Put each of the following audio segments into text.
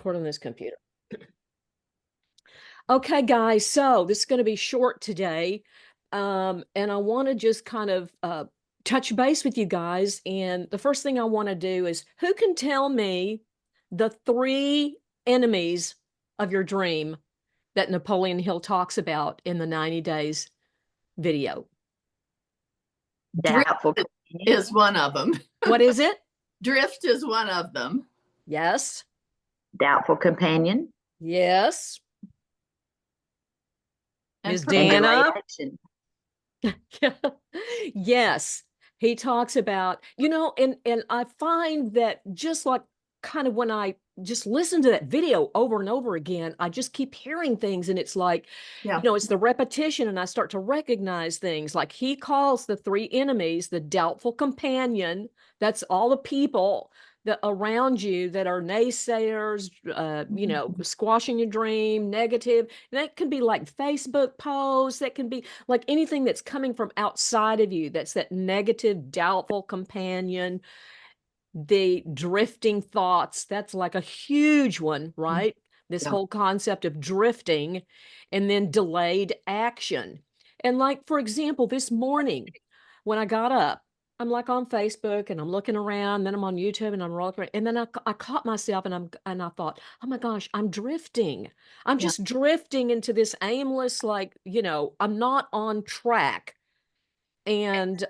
record on this computer. Okay, guys, so this is going to be short today. And I want to just kind of touch base with you guys. And the first thing I want to do is, who can tell me the 3 enemies of your dream that Napoleon Hill talks about in the 90 Days video? Doubtful is one of them. What is it? Drift is one of them. Yes. Doubtful companion. Yes. Ms. And Dana. action. Yes. He talks about, and I find that just like kind of when I just listen to that video over and over again, I just keep hearing things, and it's like, it's the repetition, and I start to recognize things. Like he calls the 3 enemies the doubtful companion. That's all the people that around you that are naysayers, squashing your dream, negative. And that can be like Facebook posts. That can be like anything that's coming from outside of you. That's that negative, doubtful companion. The drifting thoughts, that's like a huge one, right? This whole concept of drifting, and then delayed action. And like, for example, this morning when I got up, I'm like on Facebook and I'm looking around, then I'm on YouTube and I'm rolling, and then I caught myself and I thought, oh my gosh, I'm drifting. I'm just drifting into this aimless, like, I'm not on track. And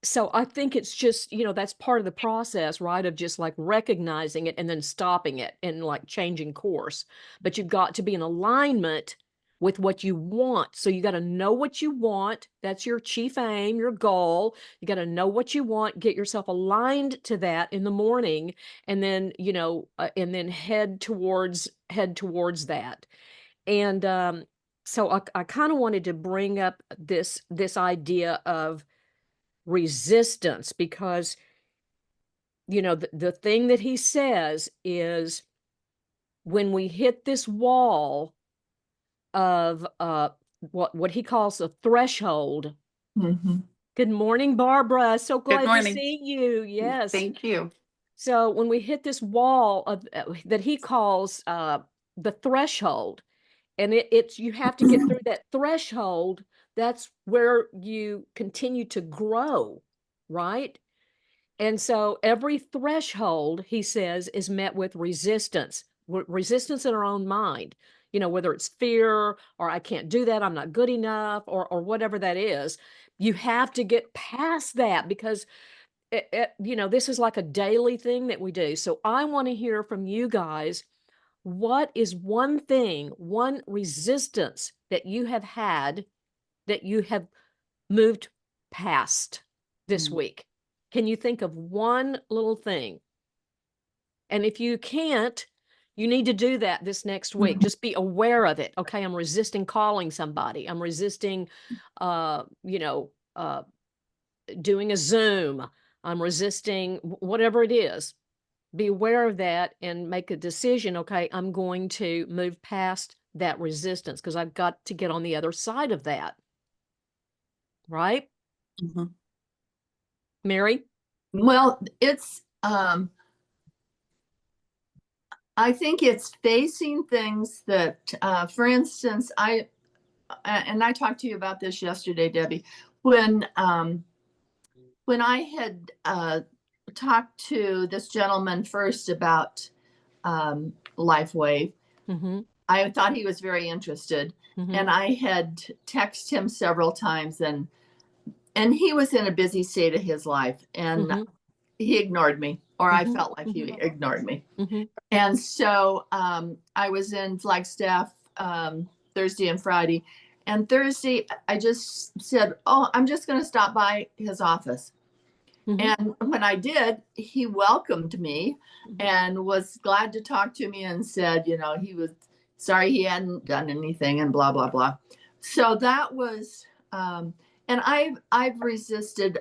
so I think it's just, that's part of the process, right? Of just like recognizing it and then stopping it and like changing course. But you've got to be in alignment with what you want. So you got to know what you want. That's your chief aim, your goal. You got to know what you want, get yourself aligned to that in the morning, and then, and then head towards that. And so I kind of wanted to bring up this idea of resistance, because the thing that he says is, when we hit this wall of what he calls a threshold. Good morning, Barbara. So glad to see you. Yes, thank you. So when we hit this wall of that he calls the threshold, and it's you have to get through that threshold. That's where you continue to grow, right? And so every threshold, he says, is met with resistance in our own mind, whether it's fear or I can't do that, I'm not good enough, or whatever that is. You have to get past that, because this is like a daily thing that we do. So I want to hear from you guys. What is one thing, one resistance that you have had that you have moved past this week? Can you think of one little thing? And if you can't, you need to do that this next week. Just be aware of it. Okay, I'm resisting calling somebody. I'm resisting, doing a Zoom. I'm resisting whatever it is. Be aware of that and make a decision. Okay, I'm going to move past that resistance because I've got to get on the other side of that. Right? Mary? Well, it's, I think it's facing things that, for instance, I talked to you about this yesterday, Debbie, when I had talked to this gentleman first about LifeWave. I thought he was very interested, and I had texted him several times, and he was in a busy state of his life, and he ignored me, or I felt like he ignored me. And so I was in Flagstaff Thursday and Friday, and Thursday I just said, oh, I'm just going to stop by his office. And when I did, he welcomed me and was glad to talk to me, and said, he was sorry he hadn't done anything and blah, blah, blah. So that was, and I've resisted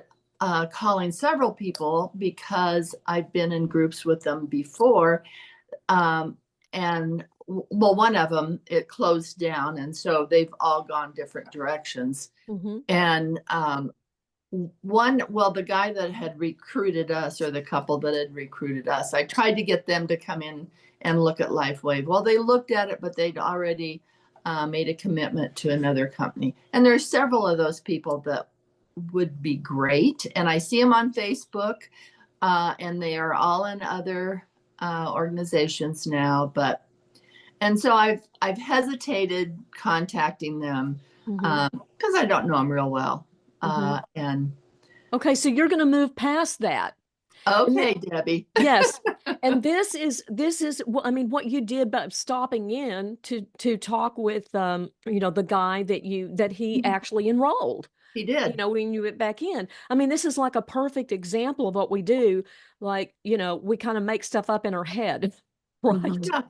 calling several people because I've been in groups with them before. And well, one of them, it closed down. And so they've all gone different directions. And the guy that had recruited us, or the couple that had recruited us, I tried to get them to come in and look at LifeWave. Well, they looked at it, but they'd already made a commitment to another company. And there's several of those people that would be great. And I see them on Facebook, and they are all in other organizations now. And so I've hesitated contacting them because I don't know them real well. And okay, so you're going to move past that. okay, Debbie. Yes. And this is, I mean, what you did by stopping in to talk with, you know, the guy that he actually enrolled. He did. You know, when you went back in. I mean, this is like a perfect example of what we do. Like, you know, we kind of make stuff up in our head, right? Yeah.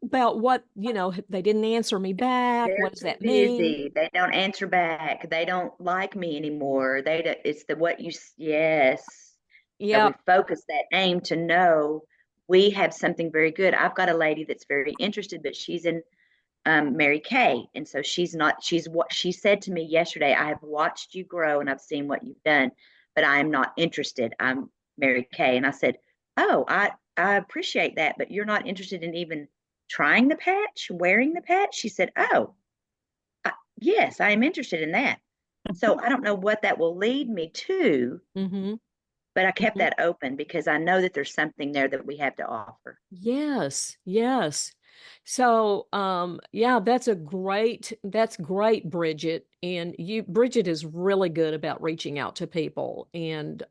About what, you know, they didn't answer me back. They're What does too that mean? busy. They don't answer back. They don't like me anymore. It's the what you, yes. So Yeah. we focus that aim to know we have something very good. I've got a lady that's very interested, but she's in Mary Kay. And so she's what she said to me yesterday. I have watched you grow and I've seen what you've done, but I am not interested. I'm Mary Kay. And I said, oh, I appreciate that, but you're not interested in even trying the patch, wearing the patch? She said, oh, yes, I am interested in that. So I don't know what that will lead me to, but I kept that open because I know that there's something there that we have to offer. Yes, yes. So, yeah, that's great, Bridget. And Bridget is really good about reaching out to people. And,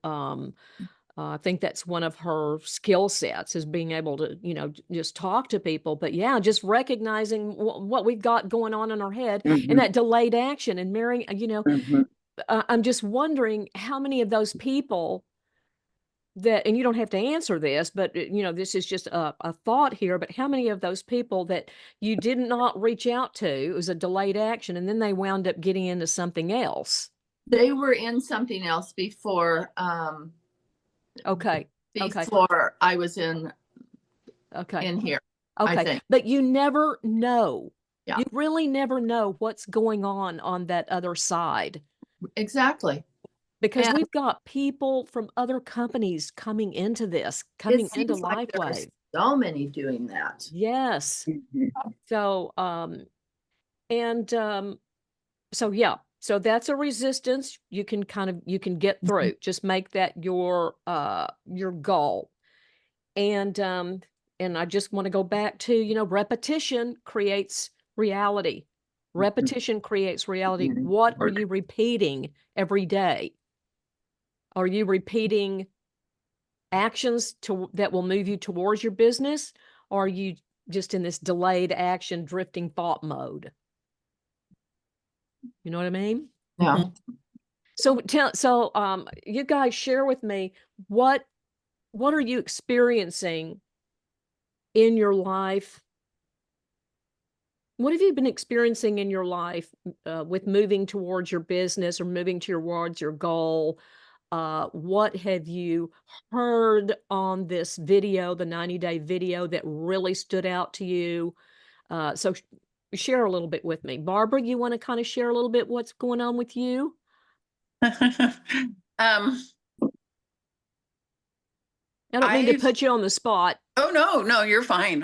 I think that's one of her skill sets is being able to, you know, just talk to people. But yeah, just recognizing what we've got going on in our head and that delayed action and marrying, you know, I'm just wondering how many of those people that, and you don't have to answer this, but you know, this is just a thought here, but how many of those people that you did not reach out to, it was a delayed action, and then they wound up getting into something else? They were in something else before. Okay. Before I was in here. I Okay. think. But you never know. Yeah. You really never know what's going on that other side. Exactly. Because And we've got people from other companies coming into this, coming into like LifeWave. So many doing that. Yes. So, so yeah, so that's a resistance you can get through. Just make that your goal. And I just want to go back to, you know, repetition creates reality. Repetition creates reality. What are you repeating every day? Are you repeating actions that will move you towards your business? Or are you just in this delayed action, drifting thought mode? You know what I mean? Yeah. So you guys share with me what are you experiencing in your life? What have you been experiencing in your life with moving towards your business or moving towards your goal? What have you heard on this video, the 90-day video, that really stood out to you? So share a little bit with me. Barbara, you want to kind of share a little bit what's going on with you? Um, I don't mean to put you on the spot. Oh, no, you're fine.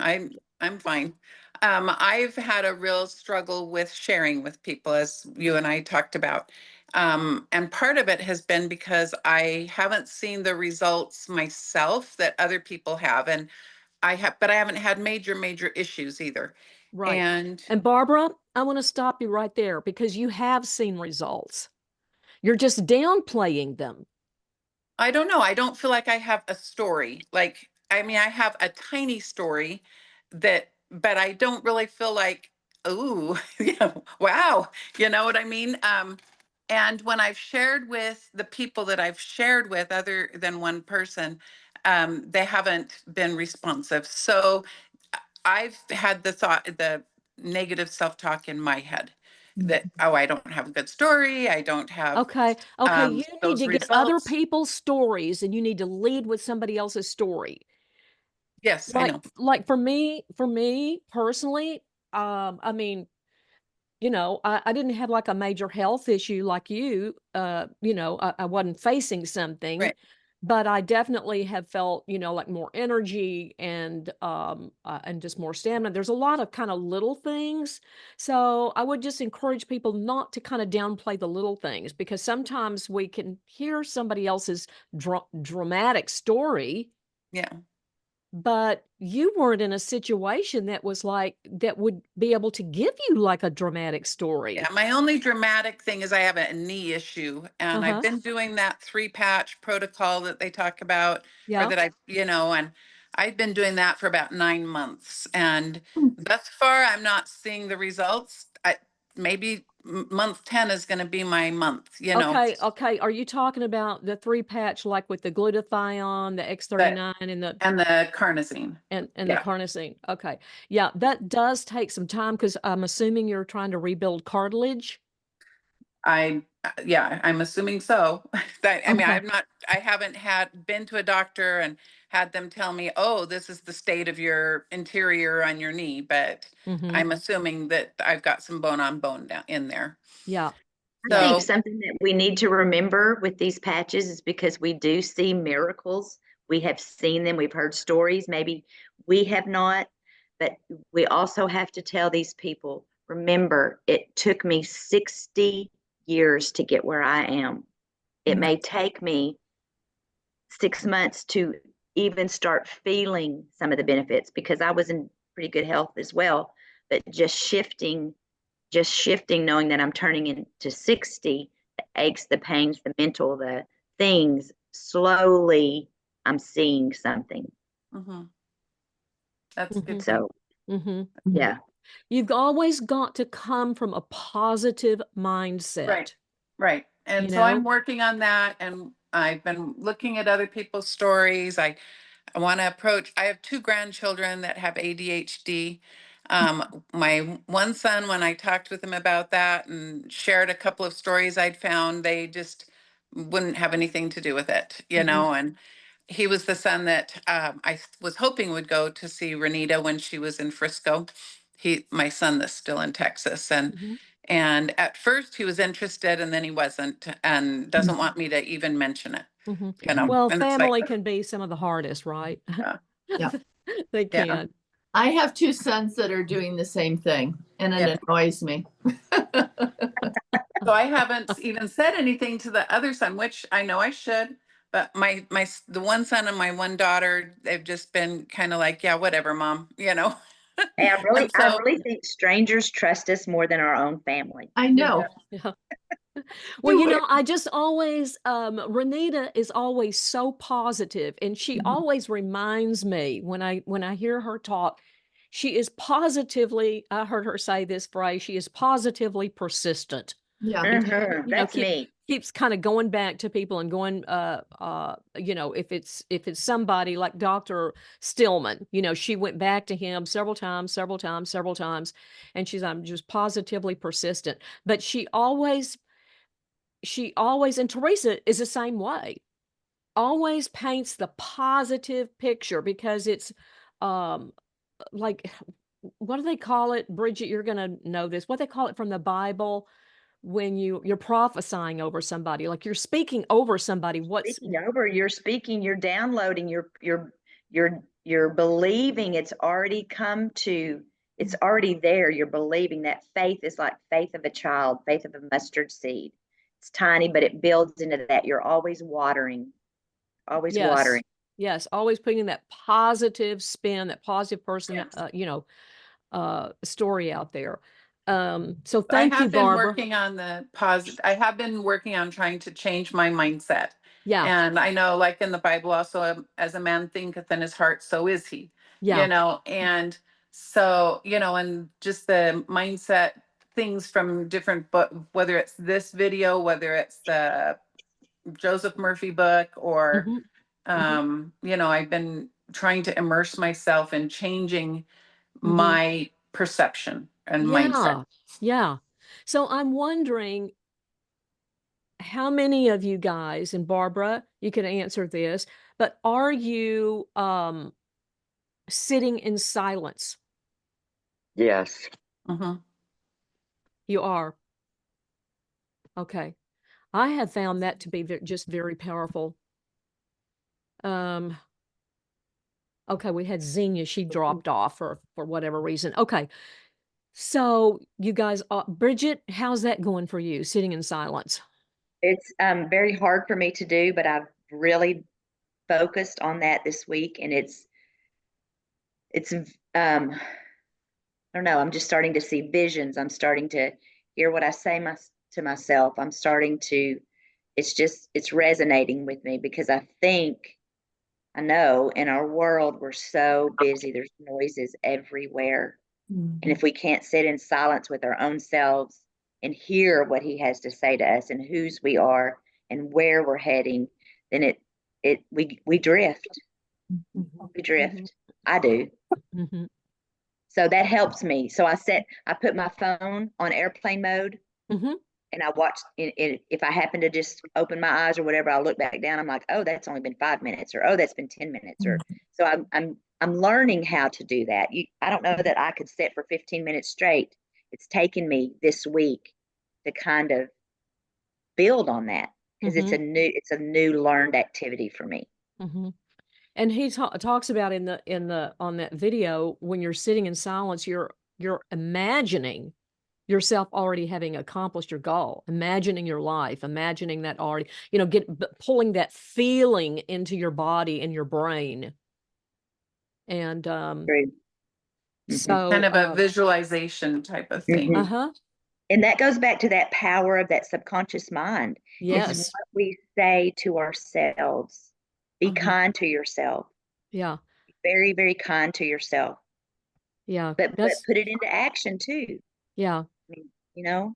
I'm fine. I've had a real struggle with sharing with people, as you and I talked about. And part of it has been because I haven't seen the results myself that other people have. And but I haven't had major issues either. Right. And Barbara, I want to stop you right there because you have seen results. You're just downplaying them. I don't know. I don't feel like I have a story. Like, I mean, I have a tiny story but I don't really feel like, ooh, wow, you know what I mean? And when I've shared with the people that I've shared with, other than one person, they haven't been responsive. So I've had the negative self-talk in my head that, oh, I don't have a good story. I don't have Okay. You need to get other people's stories and you need to lead with somebody else's story. Yes, I know. Like for me personally, I mean, you know, I didn't have like a major health issue like you. You know, I wasn't facing something. Right. but I definitely have felt, like more energy and just more stamina. There's a lot of kind of little things. So I would just encourage people not to kind of downplay the little things, because sometimes we can hear somebody else's dramatic story, Yeah. but you weren't in a situation that was like, that would be able to give you like a dramatic story. Yeah, my only dramatic thing is I have a knee issue, and I've Uh-huh. been doing that 3-patch protocol that they talk about, or Yeah. that and I've been doing that for about 9 months. And Hmm. thus far, I'm not seeing the results. Maybe month 10 is going to be my month. Okay, okay. Are you talking about the 3-patch, like with the glutathione, the But X39, and the and the carnosine. and the Yeah. carnosine? Okay. Yeah, that does take some time, because I'm assuming you're trying to rebuild cartilage. Yeah, I'm assuming so. I mean, Okay. I haven't been to a doctor and had them tell me, oh, this is the state of your interior on your knee, but Mm-hmm. I'm assuming that I've got some bone on bone down in there. Yeah. I think So, something that we need to remember with these patches is because we do see miracles. We have seen them, we've heard stories, maybe we have not, but we also have to tell these people, remember, it took me 60 years to get where I am. It Mhm. may take me 6 months to even start feeling some of the benefits, because I was in pretty good health as well, but just shifting, knowing that I'm turning into 60, the aches, the pains, the mental, the things, slowly I'm seeing something. mhm, that's good. Mhm. So, Mhm. yeah. You've always got to come from a positive Right. mindset, Right. you And so I'm know? working on that, and I've been looking at other people's stories. I want to approach, I have 2 grandchildren that have ADHD. My one son, when I talked with him about that and shared a couple of stories I'd found, they just wouldn't have anything to do with it. Mhm. And he was the son that I was hoping would go to see Renita when she was in Frisco. My son that's still in Texas. And Mhm. and at first he was interested, and then he wasn't, and doesn't want me to even mention it. Mhm. Mhm. Well, And it's like, family can be some of the hardest, right? yeah, Yeah. They yeah, can. I have 2 sons that are doing the same thing, and yeah. it annoys me. So I haven't even said anything to the other son, which I know I should. But the one son and my one daughter, they've just been kind of like, yeah, whatever, mom. And And I so, really think strangers trust us more than our own family. I Yeah. know. Yeah. Well, I just always, Renita is always so positive, and she always reminds me when I hear her talk, she is positively, I heard her say this phrase, she is positively persistent. Yeah. And That's me. keeps kind of going back to people and going, if it's somebody like Dr. Stillman, she went back to him several times, several times, several times, and I'm just positively persistent. But she always, and Teresa is the same way, always paints the positive picture, because it's um like, what do they call it, Bridget? You're gonna know this. What they call it from the Bible, when you're prophesying over somebody, like you're speaking over somebody. You're speaking, you're downloading, you're believing it's already it's already there. You're believing. That faith is like faith of a child, faith of a mustard seed. It's tiny, but it builds into that. You're always watering, always Yes, watering. yes, always putting that positive spin, that positive person, yes. story out there. So I thank you, have been Barbara. working on the positive. I have been working on trying to change my mindset. Yeah, And I know, like in the Bible, also, as a man thinketh in his heart, so is he. yeah. And so, and just the mindset things from different book, whether it's this video, whether it's the Joseph Murphy book, or Hmm. Hmm. I've been trying to immerse myself in changing Hmm. my perception and mindset. Yeah, yeah. So I'm wondering, how many of you guys, and Barbara, you can answer this, but are you sitting in silence? Yes. Mhm. You are. Okay. I have found that to be just very powerful. Um, okay, we had Xenia. She dropped off for whatever reason. Okay. So you guys, Bridget, how's that going for you, sitting in silence? It's very hard for me to do, but I've really focused on that this week, and it's I don't know, I'm just starting to see visions. I'm starting to hear what I say to myself. I'm starting to, it's resonating with me because I know in our world, we're so busy. There's noises everywhere. And if we can't sit in silence with our own selves and hear what he has to say to us and whose we are and where we're heading, then we drift. We drift. I do. Mm-hmm. So that helps me. So I put my phone on airplane mode, Mm-hmm. and I watch if I happen to just open my eyes or whatever, I'll look back down. I'm like, oh, that's only been 5 minutes, or oh, that's been 10 minutes. Or so I'm learning how to do that. I don't know that I could sit for 15 minutes straight. It's taken me this week to kind of build on that because it's a new learned activity for me. Mm-hmm. And he talks about in the on that video, when you're sitting in silence, you're imagining yourself already having accomplished your goal, imagining your life, imagining that already, pulling that feeling into your body and your brain. And so kind of a visualization type of thing. uh-huh. And that goes back to that power of that subconscious mind. Yes. It's what we say to ourselves. Be kind to yourself. Yeah. Be very, very kind to yourself. Yeah. But put it into action too. Yeah. I mean,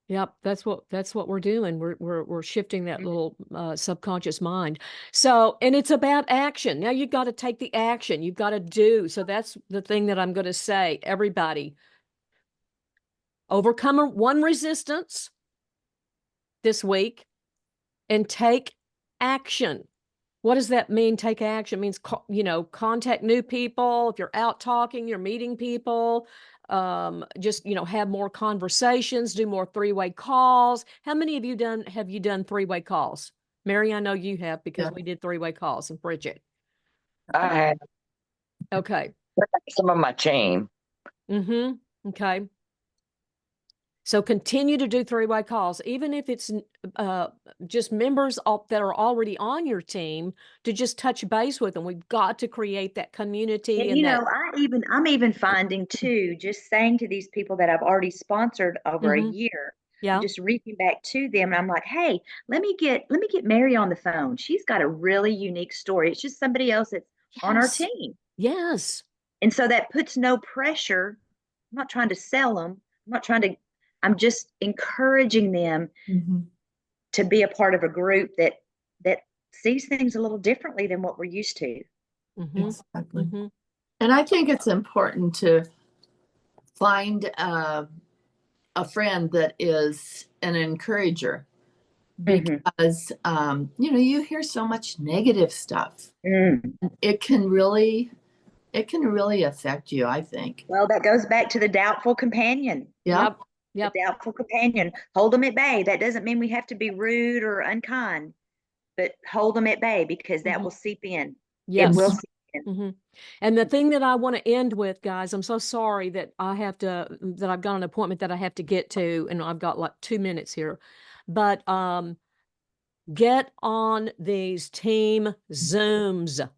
Yep, that's what we're doing. We're shifting that little subconscious mind. So, and it's about action. Now you've got to take the action. You've got to do. So that's the thing that I'm going to say. Everybody, overcome one resistance this week and take action. What does that mean? Take action? It means, contact new people. If you're out talking, you're meeting people. Just, have more conversations, do more three-way calls. How many of you have you done three-way calls? Mary, I know you have because we did three-way calls, and Bridget. I had Okay. some of my team. Okay. So continue to do three-way calls, even if it's just members that are already on your team, to just touch base with them. We've got to create that community. And I'm even finding too, just saying to these people that I've already sponsored over a year, I'm just reaching back to them, and I'm like, hey, let me get Mary on the phone. She's got a really unique story. It's just somebody else that's on our team. Yes. And so that puts no pressure. I'm not trying to sell them. I'm just encouraging them to be a part of a group that sees things a little differently than what we're used to. Exactly. And I think it's important to find a friend that is an encourager, because you hear so much negative stuff. It can really affect you, I think. Well, that goes back to the doubtful companion. Yep. The doubtful companion. Hold them at bay. That doesn't mean we have to be rude or unkind, but hold them at bay, because that will seep in. Yes. It will seep in. And the thing that I want to end with, guys, I'm so sorry that I've got an appointment that I have to get to, and I've got like 2 minutes here, but get on these team Zooms.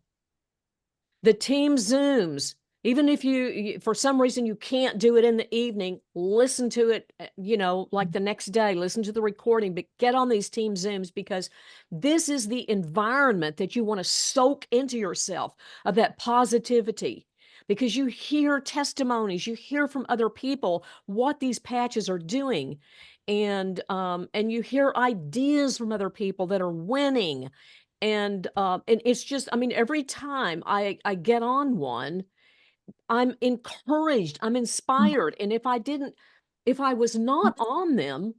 The team Zooms. Even if you, for some reason, you can't do it in the evening, listen to it, like the next day, listen to the recording, but get on these team Zooms, because this is the environment that you want to soak into yourself, of that positivity, because you hear testimonies, you hear from other people what these patches are doing. And you hear ideas from other people that are winning. And it's just, every time I get on one, I'm encouraged, I'm inspired. And if I was not on them,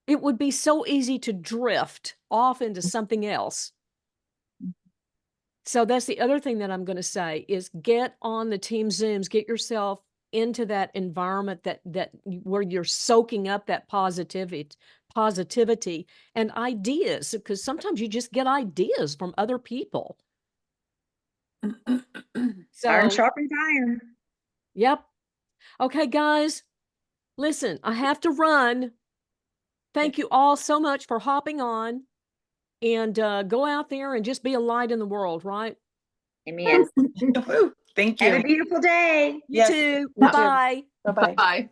it would be so easy to drift off into something else. So that's the other thing that I'm going to say is get on the team Zooms, get yourself into that environment that where you're soaking up that positivity and ideas, because sometimes you just get ideas from other people. Iron So, sharpens iron. yep. Okay, guys, listen, I have to run. Thank you all so much for hopping on, and go out there and just be a light in the world, right? Amen. Thank Have you. a beautiful day. You Yes. too. You too. Bye-bye. Bye-bye. Bye.